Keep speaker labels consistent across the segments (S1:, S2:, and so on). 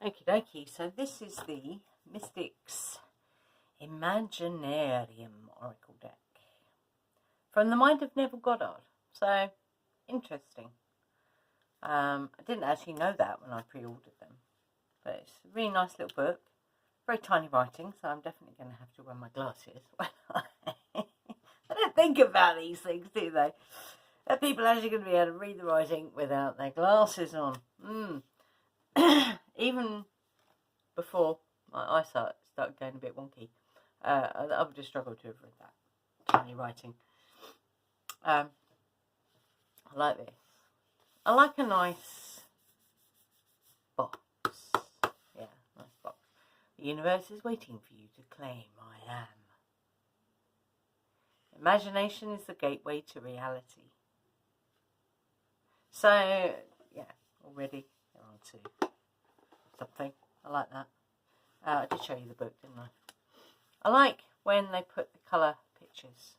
S1: Okie dokie, so this is the Mystics Imaginarium Oracle deck from the mind of Neville Goddard. So, interesting. I didn't actually know that when I pre-ordered them, but it's a really nice little book, very tiny writing, so I'm definitely going to have to wear my glasses. They don't think about these things, do they? Are people actually going to be able to read the writing without their glasses on? Even before my eyesight started going a bit wonky, I would have struggled to have read that tiny writing. I like this. I like a nice box. Yeah, nice box. The universe is waiting for you to claim I am. Imagination is the gateway to reality. So, yeah, already they're on to something. I like that. I did show you the book, didn't I? I like when they put the colour pictures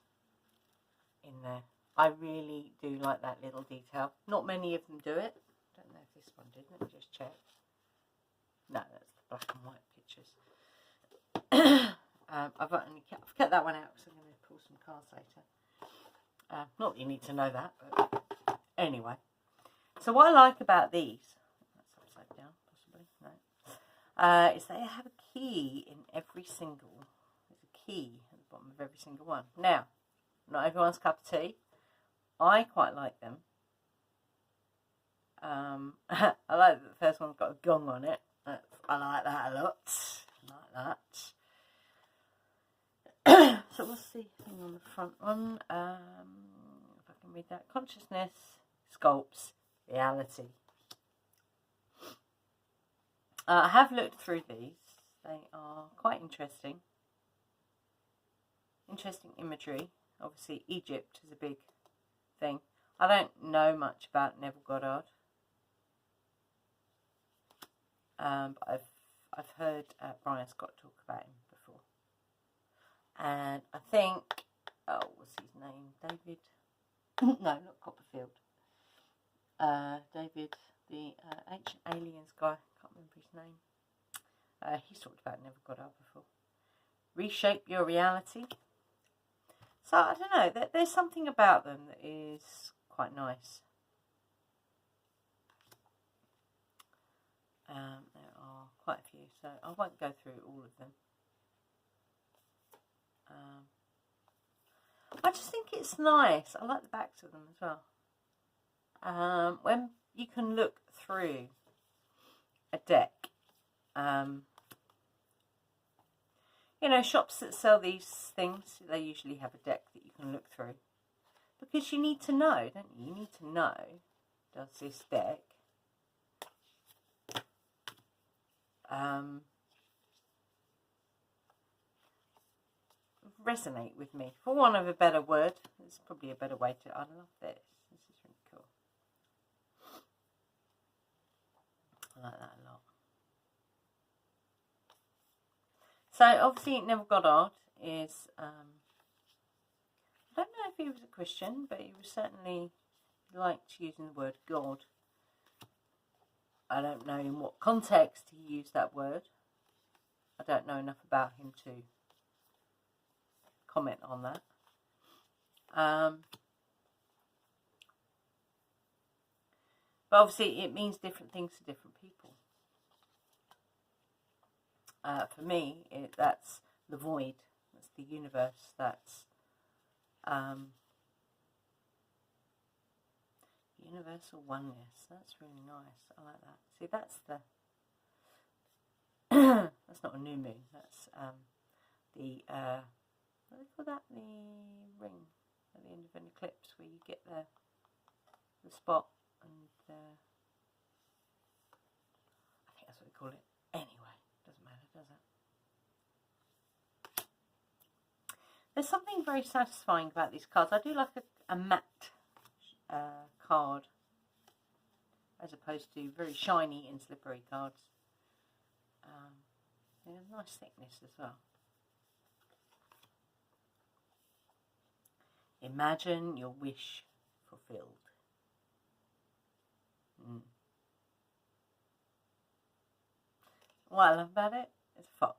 S1: in there. I really do like that little detail. Not many of them do it. Don't know if this one did. Let me just check. No, that's the black and white pictures. I've kept that one out because I'm going to pull some cards later. Not that you need to know that, but anyway. So what I like about these, that's upside down possibly, no, is they have a key in every single, there's a key at the bottom of every single one. Now, not everyone's cup of tea. I quite like them. I like that the first one's got a gong on it. I like that a lot. I like that. So what's the thing on the front one? If I can read that. Consciousness sculpts reality. I have looked through these. They are quite interesting. Interesting imagery. Obviously, Egypt is a big thing. I don't know much about Neville Goddard. But I've heard Brian Scott talk about him before. And I think, what's his name? David? No, not Copperfield. David, the ancient aliens guy. Can't remember his name. He's talked about Neville Goddard before. Reshape your reality. So, I don't know. There's something about them that is quite nice. There are quite a few, so I won't go through all of them. I just think it's nice. I like the backs of them as well. When you can look through a deck, you know, shops that sell these things, they usually have a deck that you can look through. Because you need to know, don't you? You need to know, does this deck resonate with me? For want of a better word, there's probably a better way to, I love this. This is really cool. I like that a lot. So, obviously, Neville Goddard is, I don't know if he was a Christian, but he was certainly liked using the word God. I don't know in what context he used that word. I don't know enough about him to comment on that. But obviously, it means different things to different people. For me, that's the void, that's the universe, that's universal oneness. That's really nice. I like that. See, that's the that's not a new moon. That's the what do they call that? The ring at the end of an eclipse, where you get the spot, and I think that's what they call it. Anyway, doesn't matter, does it? There's something very satisfying about these cards. I do like a matte card as opposed to very shiny and slippery cards. There's a nice thickness as well. Imagine your wish fulfilled. what I love about it is a fox.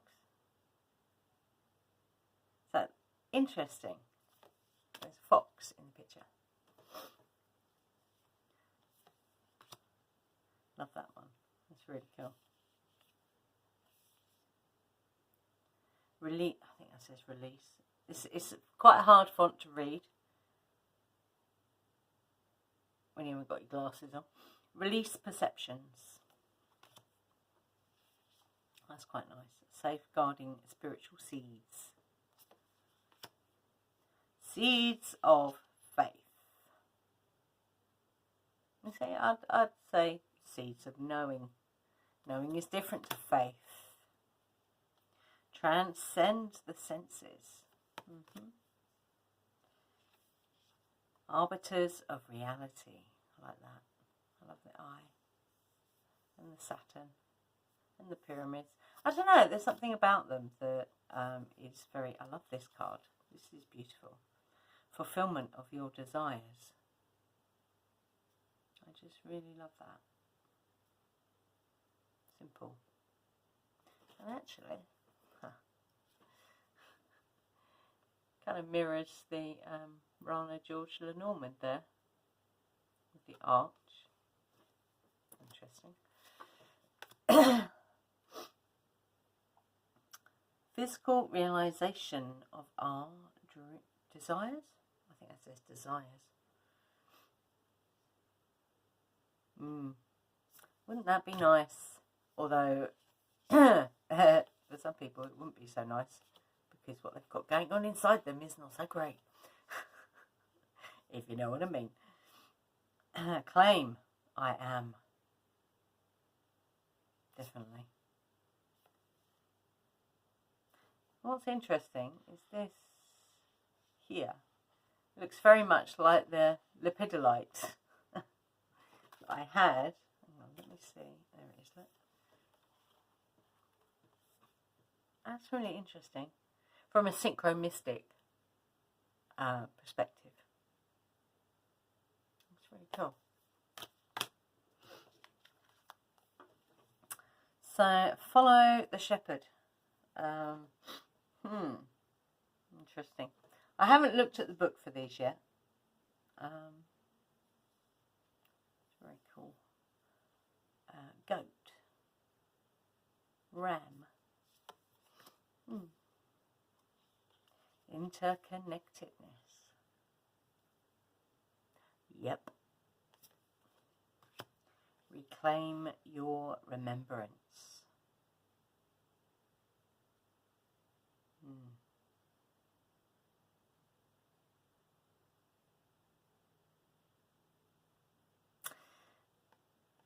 S1: So, interesting. There's a fox in the picture. Love that one. That's really cool. Release. I think that says release. It's quite a hard font to read when you haven't got your glasses on. Release perceptions. That's quite nice. Safeguarding spiritual seeds. Seeds of faith. I'd say seeds of knowing. Knowing is different to faith. Transcend the senses. Arbiters of reality. I like that. I love the eye. And the Saturn. And the pyramids. I don't know, there's something about them that is very... I love this card. This is beautiful. Fulfillment of your desires. I just really love that. Simple. And actually... kind of mirrors the Rana George Lenormand there with the arch. Interesting. Physical realization of our desires. I think that says desires. Wouldn't that be nice? Although for some people it wouldn't be so nice. Because what they've got going on inside them is not so great. If you know what I mean. Claim, I am. Definitely. What's interesting is this here. It looks very much like the lepidolite I had. Hang on, let me see. There it is. Look. That's really interesting. From a synchromistic perspective. It's really cool. So, follow the shepherd. Interesting. I haven't looked at the book for these yet. It's very cool. Goat. Ram. Interconnectedness. Yep. Reclaim your remembrance.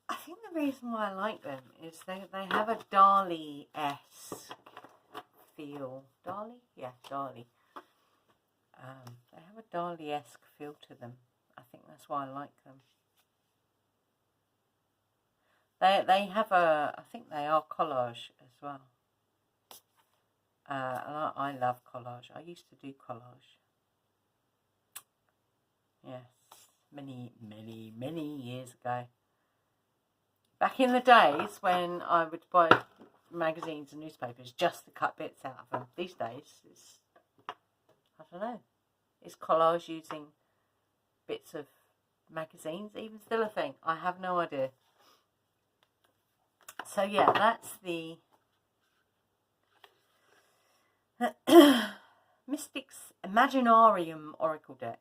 S1: I think the reason why I like them is they have a Dali-esque feel. Dali? Yeah, Dali. They have a Dali-esque feel to them. I think that's why I like them. They have a, I think they are collage as well. And I love collage. I used to do collage. Yes, many years ago. Back in the days when I would buy magazines and newspapers just to cut bits out of them. These days, it's, I don't know, is collage using bits of magazines even still a thing? I have no idea. So yeah, that's the Mystics Imaginarium Oracle deck.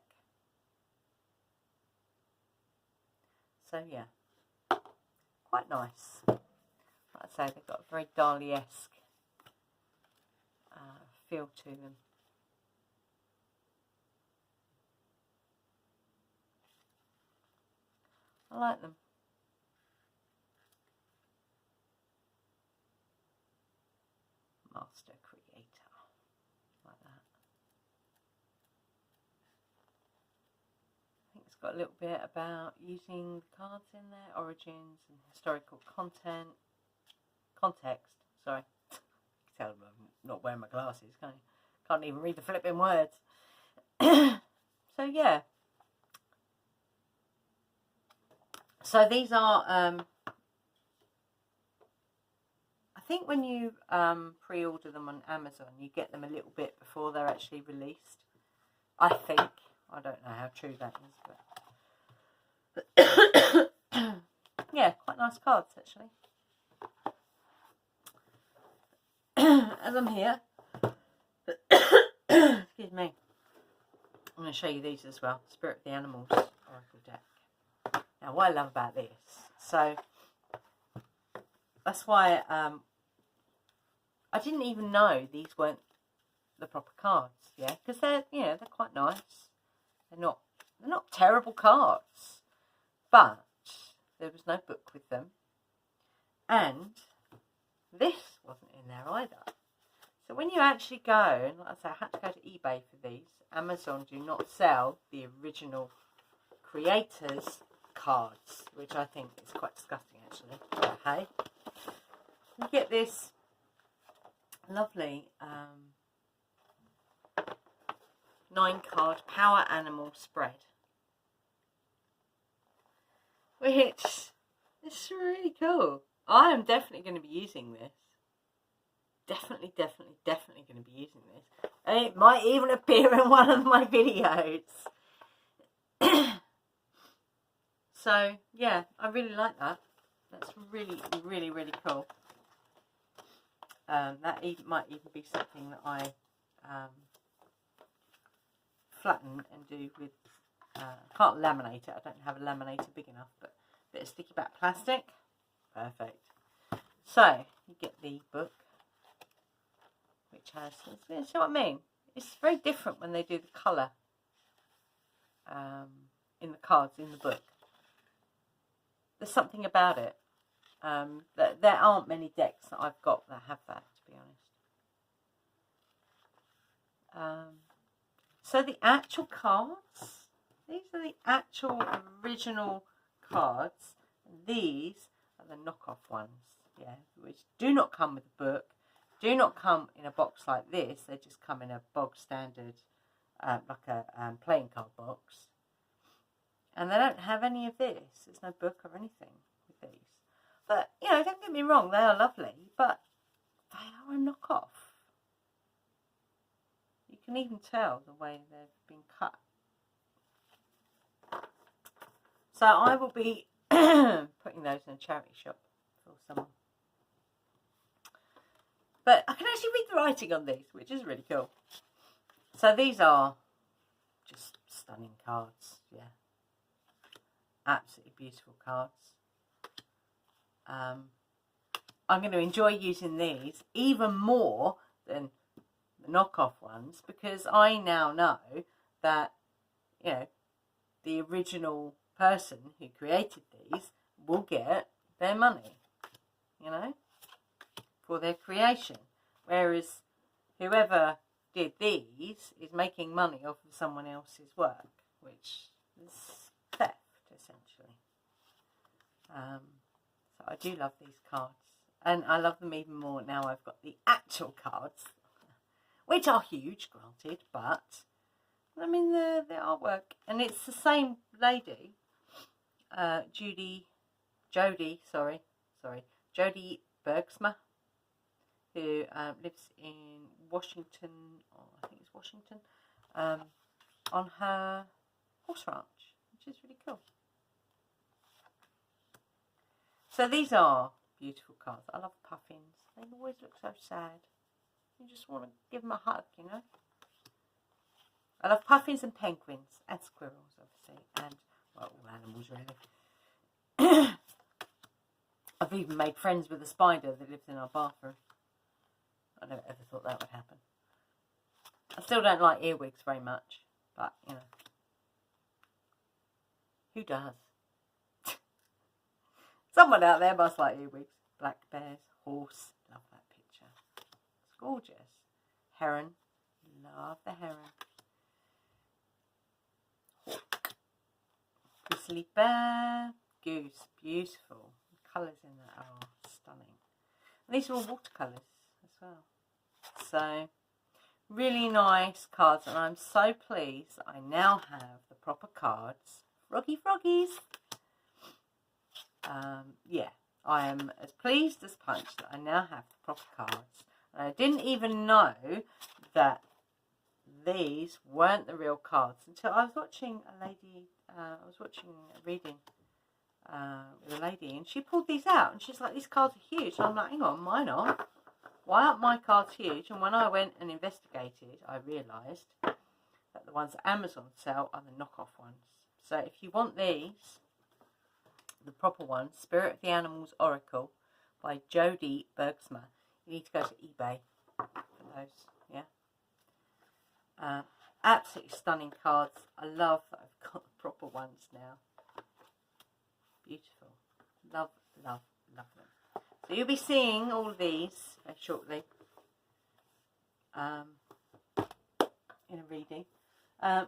S1: So yeah, quite nice. Like I say, they've got a very Dali-esque feel to them. I like them. Master Creator. Like that. I think it's got a little bit about using the cards in there, origins and historical context. Sorry. You can tell I'm not wearing my glasses, can't you? Can't even read the flipping words. So yeah. So these are I think when you pre-order them on Amazon, you get them a little bit before they're actually released. I think. I don't know how true that is, but yeah, quite nice cards actually. As I'm here, excuse me, I'm going to show you these as well. Spirit of the Animals Oracle deck. Now, what I love about this, so that's why I didn't even know these weren't the proper cards. Yeah, because they're they're quite nice. They're not terrible cards, but there was no book with them, and this wasn't in there either. So when you actually go, and like I say, I had to go to eBay for these. Amazon do not sell the original creators' cards, which I think is quite disgusting actually. But hey, you get this lovely 9-card power animal spread, which is really cool. I am definitely going to be using this. Definitely going to be using this. And it might even appear in one of my videos. So, yeah, I really like that. That's really cool. That might even be something that I flatten and do with, can't laminate it. I don't have a laminator big enough, but a bit of sticky back plastic. Perfect. So, you get the book, which has, you see what I mean? It's very different when they do the colour in the cards in the book. There's something about it. There aren't many decks that I've got that have that, to be honest. So the actual cards, these are the actual original cards. These are the knockoff ones, yeah, which do not come with a book, do not come in a box like this. They just come in a bog standard, like a playing card box. And they don't have any of this. There's no book or anything with these. But, don't get me wrong, they are lovely, but they are a knockoff. You can even tell the way they've been cut. So I will be putting those in a charity shop for someone. But I can actually read the writing on these, which is really cool. So these are just stunning cards, yeah. Absolutely beautiful cards. I'm going to enjoy using these even more than the knockoff ones, because I now know that, the original person who created these will get their money, for their creation. Whereas whoever did these is making money off of someone else's work, which is theft, essentially. So I do love these cards. And I love them even more now I've got the actual cards, which are huge, granted, but I mean, the artwork, and it's the same lady, Jody Bergsma, who lives in Washington, or I think it's Washington, on her horse ranch, which is really cool. So these are beautiful cards. I love puffins. They always look so sad. You just want to give them a hug, I love puffins and penguins and squirrels, obviously, and, well, all animals, really. I've even made friends with a spider that lives in our bathroom. I never ever thought that would happen. I still don't like earwigs very much, but, who does? Someone out there must like earwigs. Black bears, horse, love that picture. It's gorgeous. Heron, love the heron. Hawk, grizzly bear, goose, beautiful. The colours in that are stunning. And these are all watercolours as well. So, really nice cards, and I'm so pleased that I now have the proper cards. Froggies. Yeah, I am as pleased as punch that I now have the proper cards. And I didn't even know that these weren't the real cards until I was watching a lady, I was watching a reading with a lady, and she pulled these out, and she's like, these cards are huge. And I'm like, hang on, mine aren't. Why aren't my cards huge? And when I went and investigated, I realised that the ones that Amazon sell are the knockoff ones. So if you want these, the proper ones, Spirit of the Animals Oracle by Jodie Bergsma, you need to go to eBay for those, yeah. Absolutely stunning cards. I love that I've got the proper ones now. Beautiful. Love, love, love them. So you'll be seeing all of these very shortly in a reading. I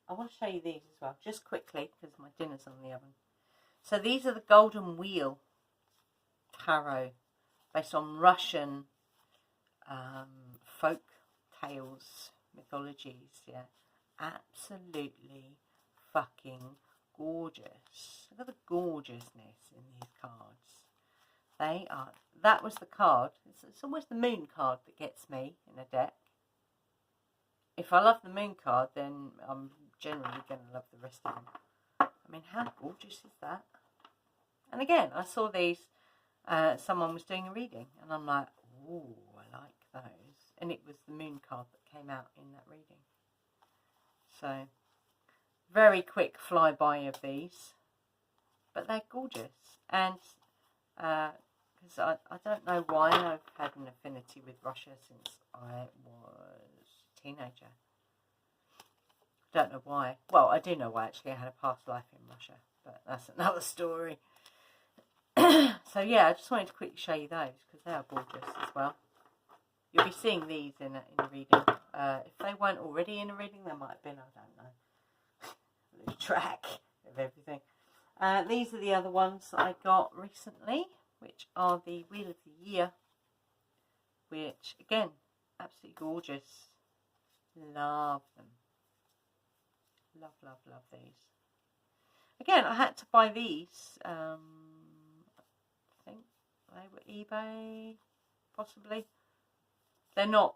S1: want to show you these as well, just quickly, because my dinner's on the oven. So these are the Golden Wheel Tarot, based on Russian folk tales, mythologies, yeah. Absolutely fucking gorgeous. Look at the gorgeousness in these cards. They are, that was the card. It's almost the moon card that gets me in a deck. If I love the moon card, then I'm generally going to love the rest of them. I mean, how gorgeous is that? And again, I saw these, someone was doing a reading, and I'm like, ooh, I like those. And it was the moon card that came out in that reading. So, very quick flyby of these. But they're gorgeous. And, because I don't know why I've had an affinity with Russia since I was a teenager. Don't know why. Well, I do know why, actually. I had a past life in Russia. But that's another story. So, yeah, I just wanted to quickly show you those, because they are gorgeous as well. You'll be seeing these in a reading. If they weren't already in a reading, they might have been, I don't know. Lose track of everything. These are the other ones that I got recently, which are the Wheel of the Year, which, again, absolutely gorgeous. Love them. Love, love, love these. Again, I had to buy these. I think they were eBay, possibly. They're not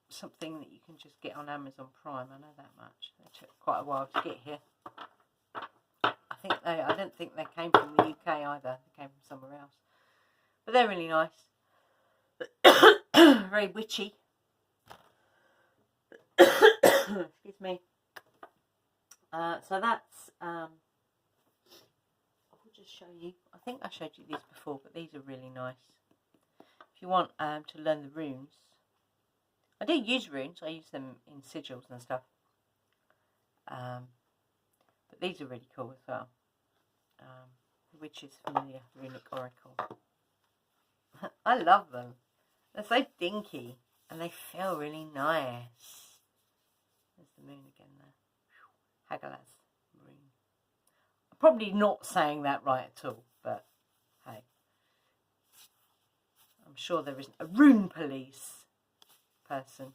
S1: something that you can just get on Amazon Prime. I know that much. They took quite a while to get here. I don't think they came from the UK either. They came from somewhere else. But they're really nice. Very witchy. Excuse me. So that's, I will just show you. I think I showed you these before, but these are really nice. If you want to learn the runes. I do use runes. I use them in sigils and stuff. But these are really cool as well. The Witch's Familiar Runic Oracle. I love them. They're so dinky. And they feel really nice. There's the moon again there. Hagalaz rune. I'm probably not saying that right at all. But hey. I'm sure there isn't a rune police person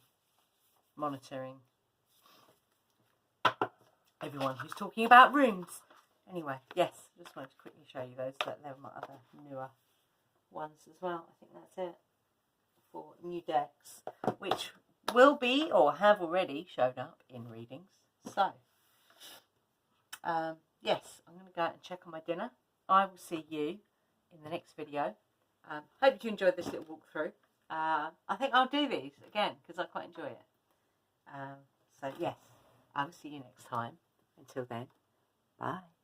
S1: monitoring everyone who's talking about runes. Anyway, yes, just wanted to quickly show you those. That they're my other newer ones as well. I think that's it for new decks, which will be or have already showed up in readings. So, yes, I'm going to go out and check on my dinner. I will see you in the next video. Hope you enjoyed this little walkthrough. I think I'll do these again because I quite enjoy it. So, yes, I will see you next time. Until then, bye.